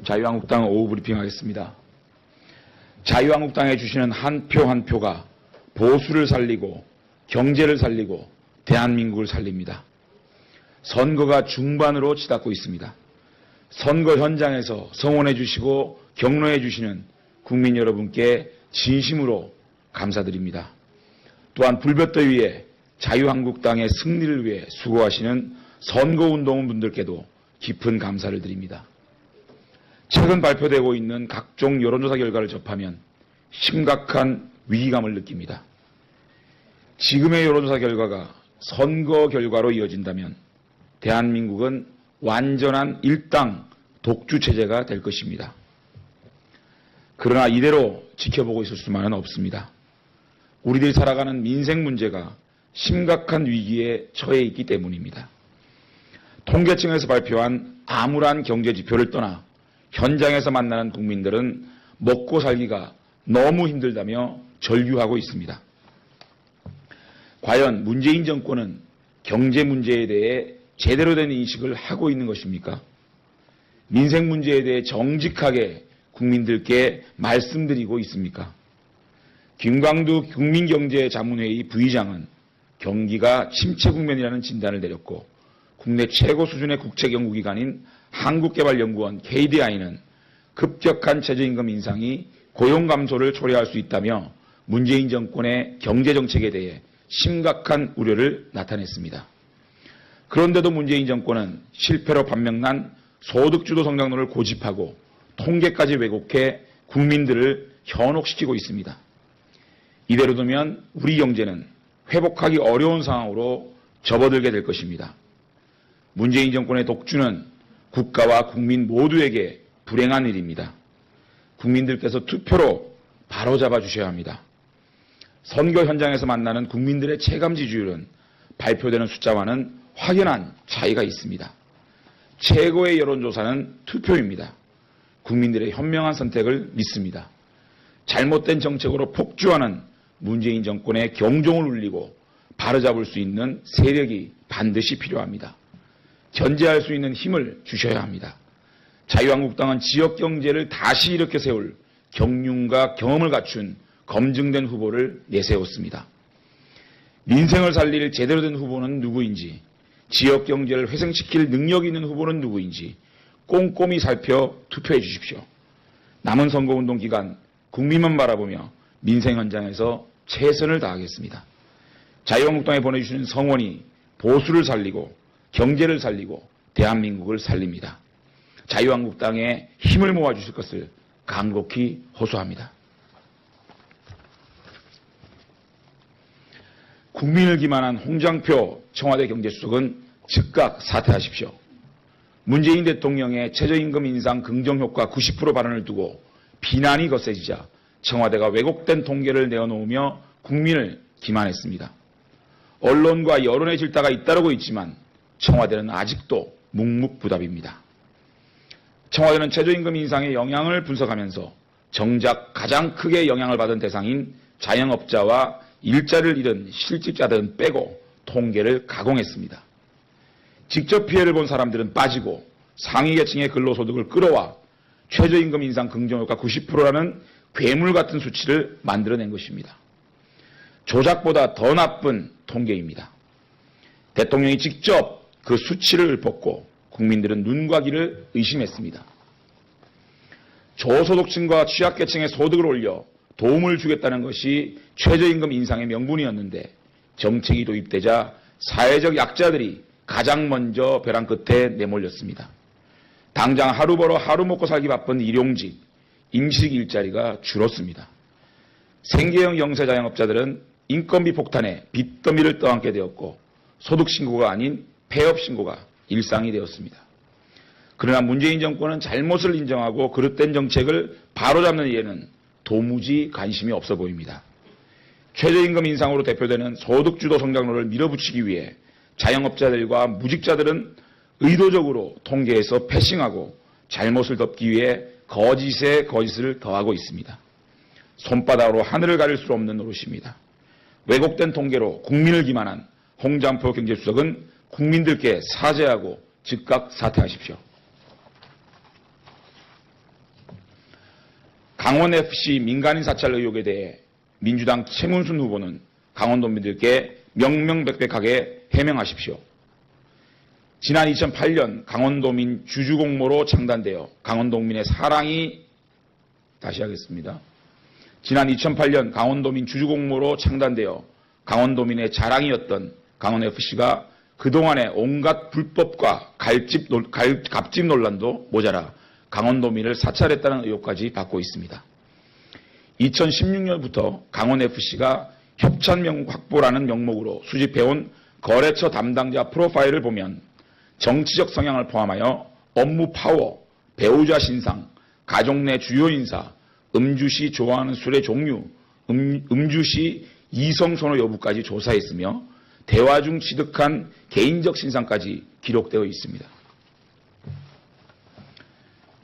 자유한국당 오후 브리핑하겠습니다. 자유한국당에 주시는 한 표 한 표가 보수를 살리고 경제를 살리고 대한민국을 살립니다. 선거가 중반으로 치닫고 있습니다. 선거 현장에서 성원해 주시고 격려해 주시는 국민 여러분께 진심으로 감사드립니다. 또한 불볕더위에 자유한국당의 승리를 위해 수고하시는 선거운동분들께도 깊은 감사를 드립니다. 최근 발표되고 있는 각종 여론조사 결과를 접하면 심각한 위기감을 느낍니다. 지금의 여론조사 결과가 선거 결과로 이어진다면 대한민국은 완전한 일당 독주 체제가 될 것입니다. 그러나 이대로 지켜보고 있을 수만은 없습니다. 우리들이 살아가는 민생 문제가 심각한 위기에 처해 있기 때문입니다. 통계청에서 발표한 암울한 경제 지표를 떠나 현장에서 만나는 국민들은 먹고 살기가 너무 힘들다며 절규하고 있습니다. 과연 문재인 정권은 경제 문제에 대해 제대로 된 인식을 하고 있는 것입니까? 민생 문제에 대해 정직하게 국민들께 말씀드리고 있습니까? 김광두 국민경제자문회의 부의장은 경기가 침체 국면이라는 진단을 내렸고 국내 최고 수준의 국책연구기관인 한국개발연구원 KDI는 급격한 최저임금 인상이 고용 감소를 초래할 수 있다며 문재인 정권의 경제정책에 대해 심각한 우려를 나타냈습니다. 그런데도 문재인 정권은 실패로 판명난 소득주도 성장론을 고집하고 통계까지 왜곡해 국민들을 현혹시키고 있습니다. 이대로 두면 우리 경제는 회복하기 어려운 상황으로 접어들게 될 것입니다. 문재인 정권의 독주는 국가와 국민 모두에게 불행한 일입니다. 국민들께서 투표로 바로잡아 주셔야 합니다. 선거 현장에서 만나는 국민들의 체감 지지율은 발표되는 숫자와는 확연한 차이가 있습니다. 최고의 여론조사는 투표입니다. 국민들의 현명한 선택을 믿습니다. 잘못된 정책으로 폭주하는 문재인 정권의 경종을 울리고 바로잡을 수 있는 세력이 반드시 필요합니다. 견제할 수 있는 힘을 주셔야 합니다. 자유한국당은 지역경제를 다시 일으켜 세울 경륜과 경험을 갖춘 검증된 후보를 내세웠습니다. 민생을 살릴 제대로 된 후보는 누구인지, 지역경제를 회생시킬 능력이 있는 후보는 누구인지 꼼꼼히 살펴 투표해 주십시오. 남은 선거운동 기간 국민만 바라보며 민생 현장에서 최선을 다하겠습니다. 자유한국당에 보내주시는 성원이 보수를 살리고 경제를 살리고 대한민국을 살립니다. 자유한국당에 힘을 모아주실 것을 간곡히 호소합니다. 국민을 기만한 홍장표 청와대 경제수석은 즉각 사퇴하십시오. 문재인 대통령의 최저임금 인상 긍정효과 90% 발언을 두고 비난이 거세지자 청와대가 왜곡된 통계를 내어놓으며 국민을 기만했습니다. 언론과 여론의 질타가 잇따르고 있지만 청와대는 아직도 묵묵부답입니다. 청와대는 최저임금 인상의 영향을 분석하면서 정작 가장 크게 영향을 받은 대상인 자영업자와 일자리를 잃은 실직자들은 빼고 통계를 가공했습니다. 직접 피해를 본 사람들은 빠지고 상위 계층의 근로소득을 끌어와 최저임금 인상 긍정효과 90%라는 괴물 같은 수치를 만들어낸 것입니다. 조작보다 더 나쁜 통계입니다. 대통령이 직접 그 수치를 읊었고 국민들은 눈과 귀를 의심했습니다. 저소득층과 취약계층의 소득을 올려 도움을 주겠다는 것이 최저임금 인상의 명분이었는데 정책이 도입되자 사회적 약자들이 가장 먼저 벼랑 끝에 내몰렸습니다. 당장 하루 벌어 하루 먹고 살기 바쁜 일용직, 임시직 일자리가 줄었습니다. 생계형 영세 자영업자들은 인건비 폭탄에 빚더미를 떠안게 되었고 소득신고가 아닌 폐업신고가 일상이 되었습니다. 그러나 문재인 정권은 잘못을 인정하고 그릇된 정책을 바로잡는 일에는 도무지 관심이 없어 보입니다. 최저임금 인상으로 대표되는 소득주도 성장론을 밀어붙이기 위해 자영업자들과 무직자들은 의도적으로 통계에서 패싱하고 잘못을 덮기 위해 거짓에 거짓을 더하고 있습니다. 손바닥으로 하늘을 가릴 수 없는 노릇입니다. 왜곡된 통계로 국민을 기만한 홍장표 경제수석은 국민들께 사죄하고 즉각 사퇴하십시오. 강원FC 민간인 사찰 의혹에 대해 민주당 최문순 후보는 강원도민들께 명명백백하게 해명하십시오. 지난 2008년 강원도민 주주공모로 창단되어 강원도민의 사랑이 다시 하겠습니다. 지난 2008년 강원도민 주주공모로 창단되어 강원도민의 자랑이었던 강원FC가 그동안의 온갖 불법과 갑집 논란도 모자라 강원도민을 사찰했다는 의혹까지 받고 있습니다. 2016년부터 강원FC가 협찬명 확보라는 명목으로 수집해온 거래처 담당자 프로파일을 보면 정치적 성향을 포함하여 업무 파워, 배우자 신상, 가족 내 주요 인사, 음주시 좋아하는 술의 종류, 음주시 이성 선호 여부까지 조사했으며 대화 중 취득한 개인적 신상까지 기록되어 있습니다.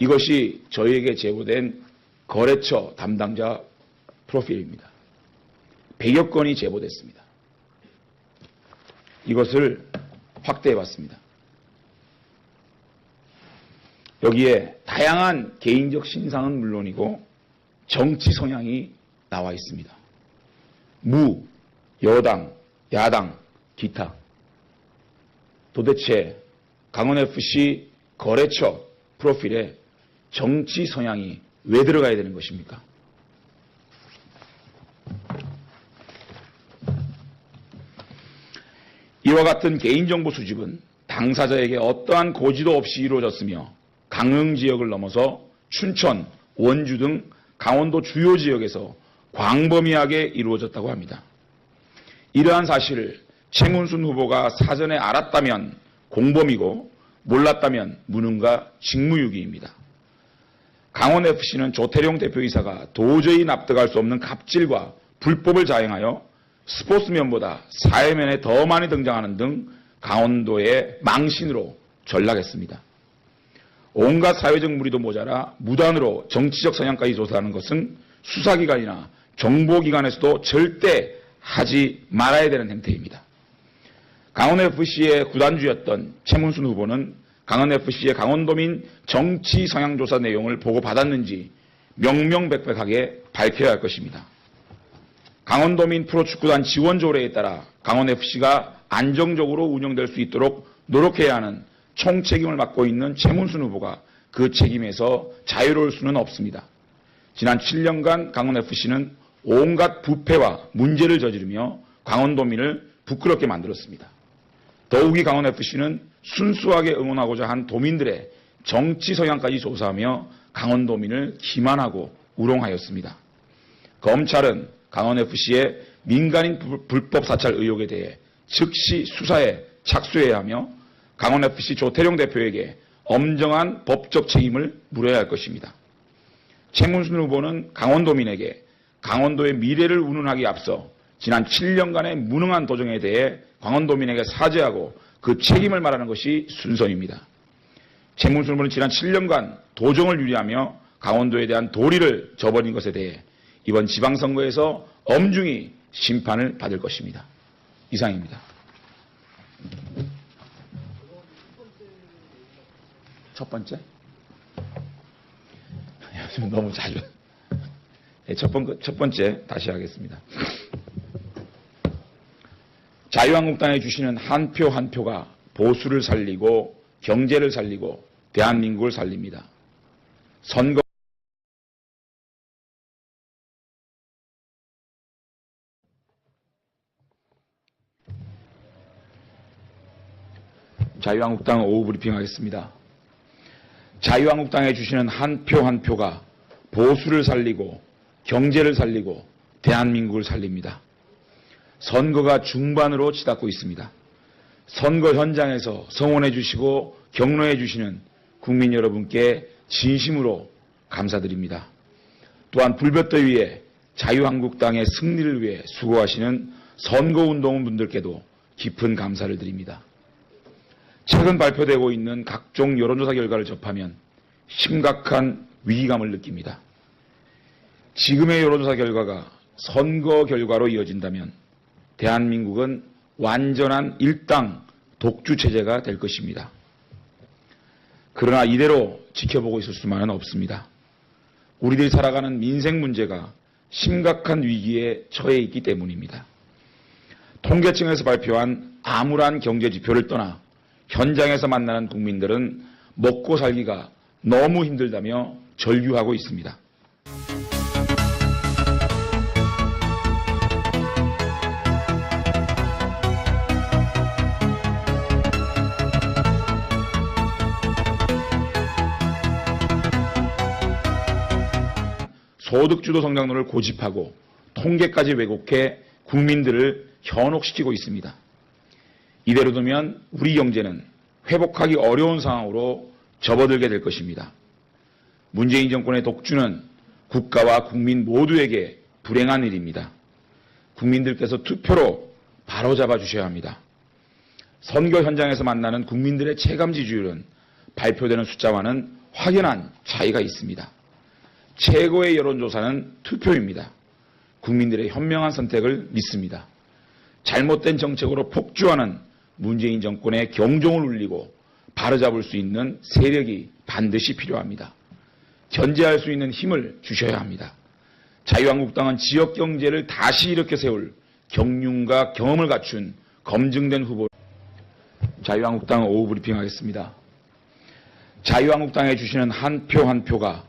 이것이 저희에게 제보된 거래처 담당자 프로필입니다. 100여 건이 제보됐습니다. 이것을 확대해봤습니다. 여기에 다양한 개인적 신상은 물론이고 정치 성향이 나와 있습니다. 무, 여당, 야당, 기타. 도대체 강원FC 거래처 프로필에 정치 성향이 왜 들어가야 되는 것입니까? 이와 같은 개인정보 수집은 당사자에게 어떠한 고지도 없이 이루어졌으며 강릉 지역을 넘어서 춘천, 원주 등 강원도 주요 지역에서 광범위하게 이루어졌다고 합니다. 이러한 사실을 최문순 후보가 사전에 알았다면 공범이고 몰랐다면 무능과 직무유기입니다. 강원FC는 조태룡 대표이사가 도저히 납득할 수 없는 갑질과 불법을 자행하여 스포츠면보다 사회면에 더 많이 등장하는 등 강원도의 망신으로 전락했습니다. 온갖 사회적 무리도 모자라 무단으로 정치적 성향까지 조사하는 것은 수사기관이나 정보기관에서도 절대 하지 말아야 되는 행태입니다. 강원FC의 구단주였던 최문순 후보는 강원FC의 강원도민 정치 성향조사 내용을 보고받았는지 명명백백하게 밝혀야 할 것입니다. 강원도민 프로축구단 지원 조례에 따라 강원FC가 안정적으로 운영될 수 있도록 노력해야 하는 총책임을 맡고 있는 최문순 후보가 그 책임에서 자유로울 수는 없습니다. 지난 7년간 강원FC는 온갖 부패와 문제를 저지르며 강원도민을 부끄럽게 만들었습니다. 더욱이 강원FC는 순수하게 응원하고자 한 도민들의 정치 성향까지 조사하며 강원도민을 기만하고 우롱하였습니다. 검찰은 강원FC의 민간인 불법 사찰 의혹에 대해 즉시 수사에 착수해야 하며 강원FC 조태룡 대표에게 엄정한 법적 책임을 물어야 할 것입니다. 최문순 후보는 강원도민에게 강원도의 미래를 운운하기에 앞서 지난 7년간의 무능한 도정에 대해 강원도민에게 사죄하고 그 책임을 말하는 것이 순서입니다. 최문순 후보는 지난 7년간 도정을 유리하며 강원도에 대한 도리를 저버린 것에 대해 이번 지방선거에서 엄중히 심판을 받을 것입니다. 이상입니다. 첫 번째? 너무 자주. 네, 첫 번째 다시 하겠습니다. 자유한국당에 주시는 한 표 한 표가 보수를 살리고 경제를 살리고 대한민국을 살립니다. 선거 자유한국당 오후 브리핑하겠습니다. 자유한국당에 주시는 한 표 한 표가 보수를 살리고 경제를 살리고 대한민국을 살립니다. 선거가 중반으로 치닫고 있습니다. 선거 현장에서 성원해 주시고 격려해 주시는 국민 여러분께 진심으로 감사드립니다. 또한 불볕더위에 자유한국당의 승리를 위해 수고하시는 선거운동분들께도 깊은 감사를 드립니다. 최근 발표되고 있는 각종 여론조사 결과를 접하면 심각한 위기감을 느낍니다. 지금의 여론조사 결과가 선거 결과로 이어진다면 대한민국은 완전한 일당 독주 체제가 될 것입니다. 그러나 이대로 지켜보고 있을 수만은 없습니다. 우리들이 살아가는 민생 문제가 심각한 위기에 처해 있기 때문입니다. 통계청에서 발표한 암울한 경제 지표를 떠나 현장에서 만나는 국민들은 먹고 살기가 너무 힘들다며 절규하고 있습니다. 소득주도 성장론을 고집하고 통계까지 왜곡해 국민들을 현혹시키고 있습니다. 이대로 두면 우리 경제는 회복하기 어려운 상황으로 접어들게 될 것입니다. 문재인 정권의 독주는 국가와 국민 모두에게 불행한 일입니다. 국민들께서 투표로 바로잡아 주셔야 합니다. 선거 현장에서 만나는 국민들의 체감 지지율은 발표되는 숫자와는 확연한 차이가 있습니다. 최고의 여론조사는 투표입니다. 국민들의 현명한 선택을 믿습니다. 잘못된 정책으로 폭주하는 문재인 정권의 경종을 울리고 바로잡을 수 있는 세력이 반드시 필요합니다. 견제할 수 있는 힘을 주셔야 합니다. 자유한국당은 지역경제를 다시 일으켜 세울 경륜과 경험을 갖춘 검증된 후보. 자유한국당 오후 브리핑하겠습니다. 자유한국당에 주시는 한 표 한 표가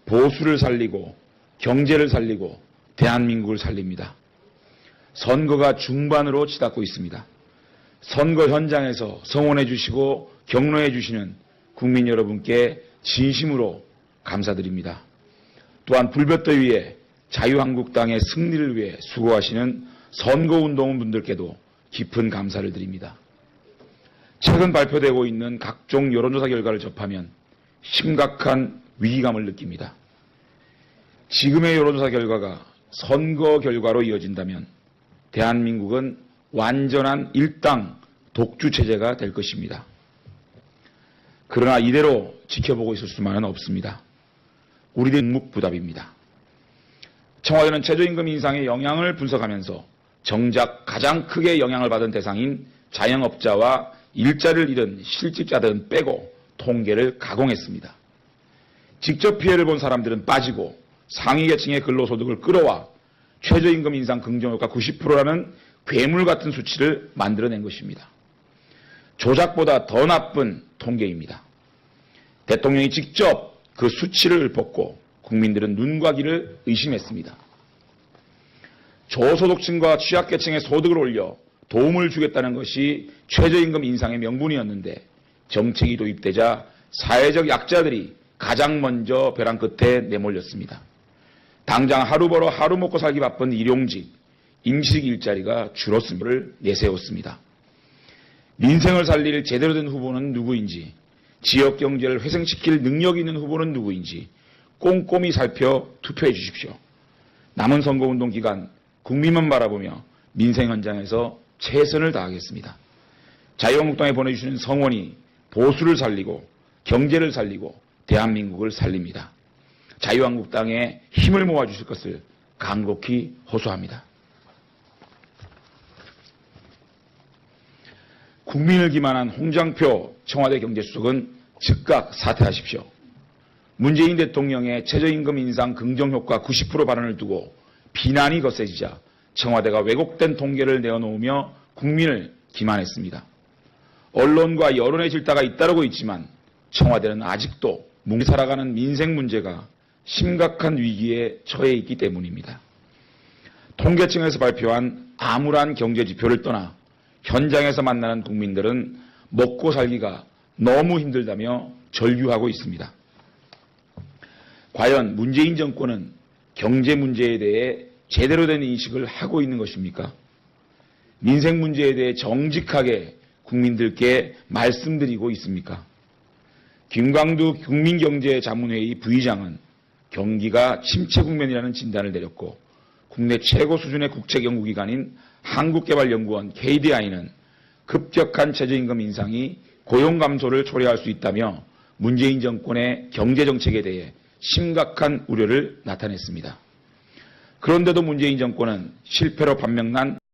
보수를 살리고 경제를 살리고 대한민국을 살립니다. 선거가 중반으로 치닫고 있습니다. 선거 현장에서 성원해 주시고 격려해 주시는 국민 여러분께 진심으로 감사드립니다. 또한 불볕더위에 자유한국당의 승리를 위해 수고하시는 선거운동분들께도 깊은 감사를 드립니다. 최근 발표되고 있는 각종 여론조사 결과를 접하면 심각한 위기감을 느낍니다. 지금의 여론조사 결과가 선거 결과로 이어진다면 대한민국은 완전한 일당 독주 체제가 될 것입니다. 그러나 이대로 지켜보고 있을 수만은 없습니다. 우리들의 묵묵부답입니다. 청와대는 최저임금 인상의 영향을 분석하면서 정작 가장 크게 영향을 받은 대상인 자영업자와 일자리를 잃은 실직자들은 빼고 통계를 가공했습니다. 직접 피해를 본 사람들은 빠지고 상위 계층의 근로소득을 끌어와 최저임금 인상 긍정효과 90%라는 괴물 같은 수치를 만들어낸 것입니다. 조작보다 더 나쁜 통계입니다. 대통령이 직접 그 수치를 읊었고 국민들은 눈과 귀를 의심했습니다. 저소득층과 취약계층의 소득을 올려 도움을 주겠다는 것이 최저임금 인상의 명분이었는데 정책이 도입되자 사회적 약자들이 가장 먼저 벼랑 끝에 내몰렸습니다. 당장 하루 벌어 하루 먹고 살기 바쁜 일용직, 임시 일자리가 줄었음을 내세웠습니다. 민생을 살릴 제대로 된 후보는 누구인지, 지역 경제를 회생시킬 능력이 있는 후보는 누구인지 꼼꼼히 살펴 투표해 주십시오. 남은 선거운동 기간 국민만 바라보며 민생 현장에서 최선을 다하겠습니다. 자유한국당에 보내주시는 성원이 보수를 살리고 경제를 살리고 대한민국을 살립니다. 자유한국당에 힘을 모아주실 것을 간곡히 호소합니다. 국민을 기만한 홍장표 청와대 경제수석은 즉각 사퇴하십시오. 문재인 대통령의 최저임금 인상 긍정효과 90% 발언을 두고 비난이 거세지자 청와대가 왜곡된 통계를 내어놓으며 국민을 기만했습니다. 언론과 여론의 질타가 잇따르고 있지만 청와대는 아직도 살아가는 민생 문제가 심각한 위기에 처해 있기 때문입니다. 통계청에서 발표한 암울한 경제 지표를 떠나 현장에서 만나는 국민들은 먹고 살기가 너무 힘들다며 절규하고 있습니다. 과연 문재인 정권은 경제 문제에 대해 제대로 된 인식을 하고 있는 것입니까? 민생 문제에 대해 정직하게 국민들께 말씀드리고 있습니까? 김광두 국민경제자문회의 부의장은 경기가 침체 국면이라는 진단을 내렸고 국내 최고 수준의 국책연구기관인 한국개발연구원 KDI는 급격한 최저임금 인상이 고용 감소를 초래할 수 있다며 문재인 정권의 경제정책에 대해 심각한 우려를 나타냈습니다. 그런데도 문재인 정권은 실패로 반명난